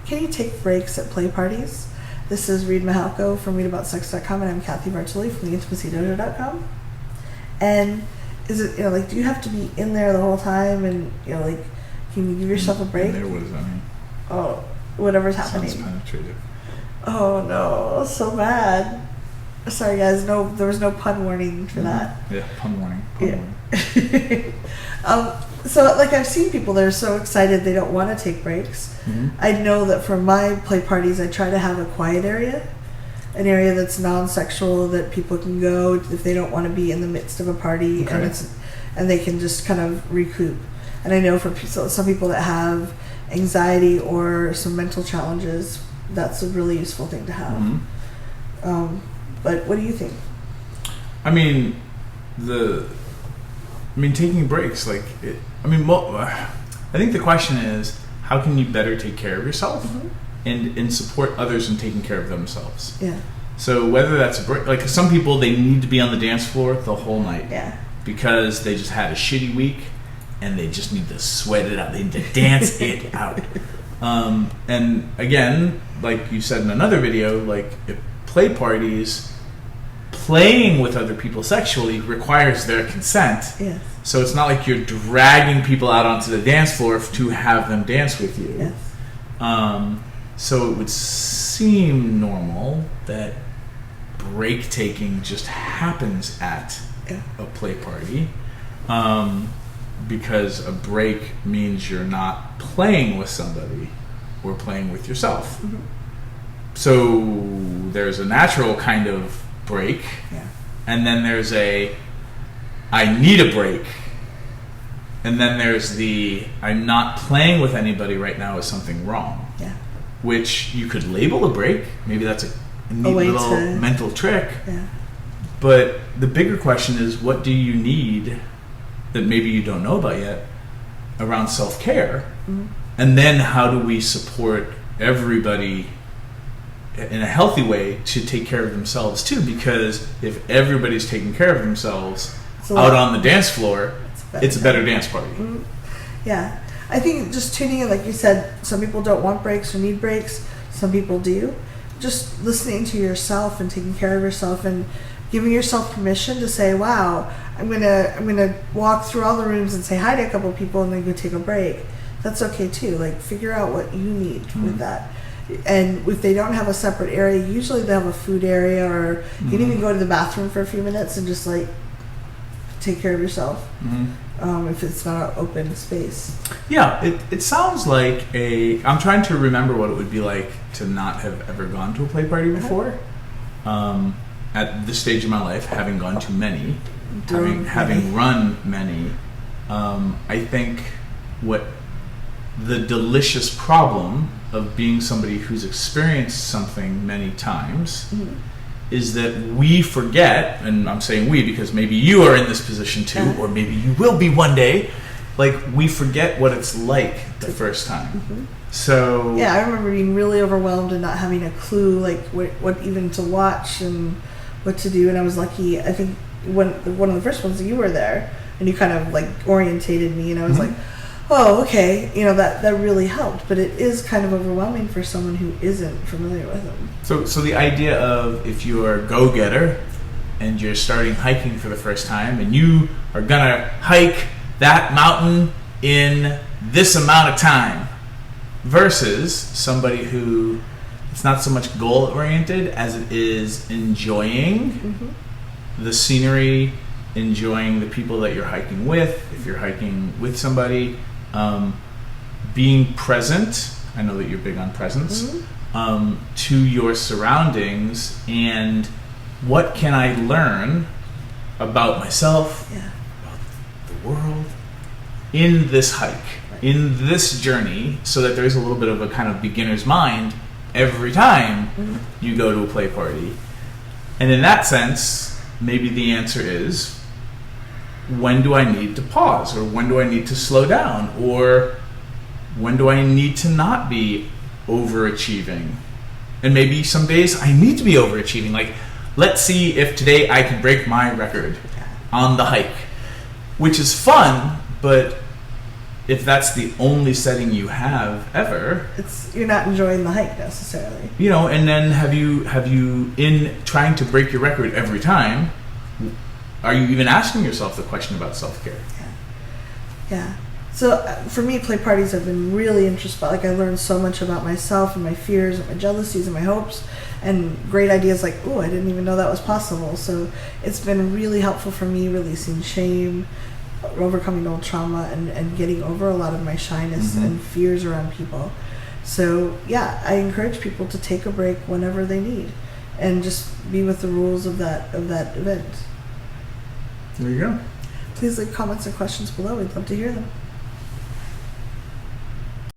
can you take breaks at play parties? This is Reed Mahalko from readaboutsex.com, and I'm Kathy Bartoli from theintimacydojo.com. And is it, like, do you have to be in there the whole time, and, like, can you give yourself a break? What does that mean? Oh, whatever's happening. Sounds penetrative. Oh, no, so bad. Sorry, guys, there was no pun warning for that. Yeah, pun warning. Warning. So, like, I've seen people that are so excited they don't want to take breaks. Mm-hmm. I know that for my play parties, I try to have a quiet area, an area that's non-sexual, that people can go if they don't want to be in the midst of a party, okay. and they can just kind of recoup. And I know for some people that have anxiety or some mental challenges, that's a really useful thing to have. Mm-hmm. But what do you think? I mean, taking breaks, I think the question is, how can you better take care of yourself mm-hmm. and support others in taking care of themselves? Yeah. So whether that's a break, like some people, they need to be on the dance floor the whole night. Yeah. Because they just had a shitty week and they just need to sweat it out. They need to dance it out. And again, like you said in another video, like at play parties, playing with other people sexually requires their consent. Yes. So it's not like you're dragging people out onto the dance floor to have them dance with you. Yes. So it would seem normal that break taking just happens at a play party, because a break means you're not playing with somebody or playing with yourself. Mm-hmm. So there's a natural kind of break, and then there's I need a break, and then there's I'm not playing with anybody right now, is something wrong, which you could label a break. Maybe that's a neat little mental trick, but the bigger question is, what do you need that maybe you don't know about yet around self-care? Mm-hmm. And then how do we support everybody in a healthy way to take care of themselves too? Because if everybody's taking care of themselves out on the dance floor, it's a better dance party. Mm-hmm. Yeah. I think just tuning in, like you said, some people don't want breaks or need breaks. Some people do. Just listening to yourself and taking care of yourself and giving yourself permission to say, wow, I'm gonna walk through all the rooms and say hi to a couple of people and then go take a break. That's okay too. Like, figure out what you need with that. And if they don't have a separate area, usually they have a food area, or you can even go to the bathroom for a few minutes and just like take care of yourself. If it's not an open space. Yeah, it sounds like I'm trying to remember what it would be like to not have ever gone to a play party before. At this stage of my life, having gone to many, having run many, I think what the delicious problem of being somebody who's experienced something many times is that we forget, and I'm saying we because maybe you are in this position too, or maybe you will be one day, like we forget what it's like the first time. So yeah, I remember being really overwhelmed and not having a clue like what even to watch and what to do, and I was lucky. I think one of the first ones that you were there and you kind of like orientated me, and I was like, oh, okay, that really helped. But it is kind of overwhelming for someone who isn't familiar with them. So the idea of, if you're a go-getter and you're starting hiking for the first time and you are gonna hike that mountain in this amount of time, versus somebody who, it's not so much goal-oriented as it is enjoying the scenery, enjoying the people that you're hiking with, if you're hiking with somebody, being present. I know that you're big on presence, to your surroundings, and what can I learn about myself, about the world, in this hike, in this journey, so that there's a little bit of a kind of beginner's mind every time you go to a play party. And in that sense, maybe the answer is, when do I need to pause, or when do I need to slow down, or when do I need to not be overachieving? And maybe some days I need to be overachieving. Like, let's see if today I can break my record on the hike, which is fun, but if that's the only setting you have ever, You're not enjoying the hike necessarily. you know, and then have you in trying to break your record every time, are you even asking yourself the question about self-care? Yeah. So for me, play parties have been really interesting. Like, I learned so much about myself and my fears and my jealousies and my hopes, and great ideas like, oh, I didn't even know that was possible. So it's been really helpful for me, releasing shame, overcoming old trauma, and getting over a lot of my shyness and fears around people. So yeah, I encourage people to take a break whenever they need, and just be with the rules of that event. There you go. Please leave comments and questions below. We'd love to hear them.